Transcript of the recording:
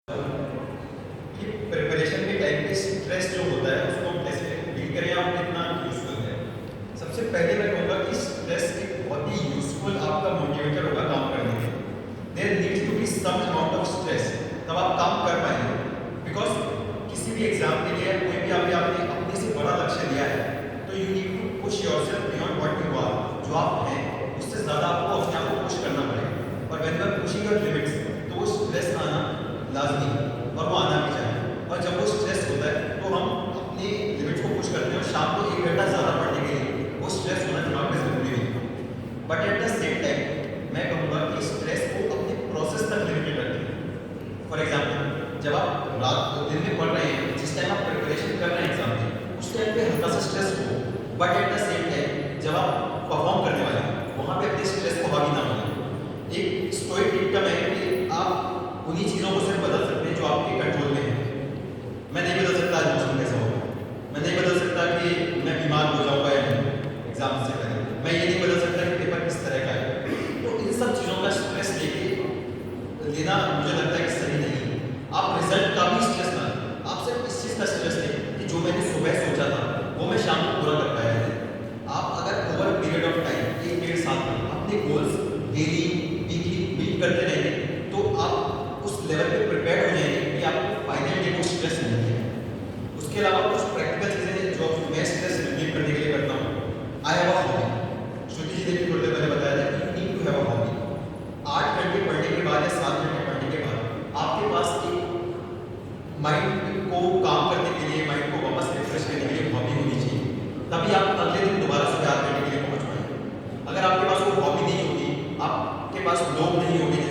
कि प्रिपरेशन के टाइम पे स्ट्रेस जो होता है उसको हम कैसे डील करें और कितना यूजफुल है। सबसे पहले मैं कहूँगा कि स्ट्रेस एक बहुत ही यूजफुल आपका मोटिवेटर होगा काम करने के लिए। There needs to be some amount of stress, तब आप काम कर पाएंगे। बिकॉज किसी भी एग्जाम के लिए कोई भी आपने अपने से बड़ा लक्ष्य लिया है तो you need to push yourself beyond what you are. जो आप हैं उससे ज़्यादा आपको अपने आप को पुश करना पड़ेगा और when you are pushing your limits तो वो स्ट्रेस आना लाजमी है और वो आना भी चाहिए। और जब वो स्ट्रेस होता है तो हम अपने लिमिट्स को पुश करते हैं और शाम को 1 घंटा ज़्यादा पढ़ने के लिए वो स्ट्रेस होना दिमाग में ज़रूरी नहीं है। But at the same time मैं कहूँगा कि स्ट्रेस को अपने प्रोसेस तक लिमिटेड रखें। फॉर एग्जाम्पल जब आप रात दिन में पढ़ रहे हैं, जिस टाइम आप प्रिपरेशन कर रहे हैं एग्जाम की, उस टाइम पे हल्का सा स्ट्रेस हो, but at the same time जब आप परफॉर्म करने वाले हैं वहाँ पे अपने स्ट्रेस को हावी ना होना। एक स्टोइक एकदम है कि आप उन्हीं चीज़ों को सिर्फ बदल सकते हैं जो आपके कंट्रोल में है। मैं नहीं बदल सकता आज मौसम कैसा होगा, मैं नहीं बदल सकता कि मैं बीमार हो जाऊंगा या नहीं एग्जाम से पहले, मैं ये नहीं बदल सकता कि पेपर किस तरह का है। तो इन सब चीज़ों का स्ट्रेस लेना मुझे लगता है कि सही नहीं है। आप रिजल्ट का भी स्ट्रेस ना लें, आप सिर्फ इस चीज़ का स्ट्रेस लें कि जो मैंने सुबह सोचा था वो मैं शाम को पूरा कर पाया है। आप अगर ओवर पीरियड ऑफ टाइम 1 डेढ़ साल में अपने गोल्स डेली वीकली मीट करते रहेंगे तो आप उस लेवल पे प्रिपेयर हो जाएंगे कि आपको फाइनल डे को स्ट्रेस नहीं है। उसके अलावा कुछ प्रैक्टिकल चीज़ें जो मैं स्ट्रेस रिलीव करने के लिए करता हूँ। I have a hobby. श्रुति जी ने भी थोड़ी देर पहले बताया था कि you need to have a hobby. 8 घंटे पढ़ने के बाद या 7 घंटे पढ़ने के बाद आपके पास एक माइंड को काम करने के लिए, माइंड को वापस रिफ्रेश करने के लिए हॉबी होनी चाहिए, तभी आप अगले दिन दोबारा सुबह 8 घंटे के लिए पहुँच पाएंगे। अगर आपके पास वो हॉबी नहीं होगी, आपके पास लोग नहीं होंगे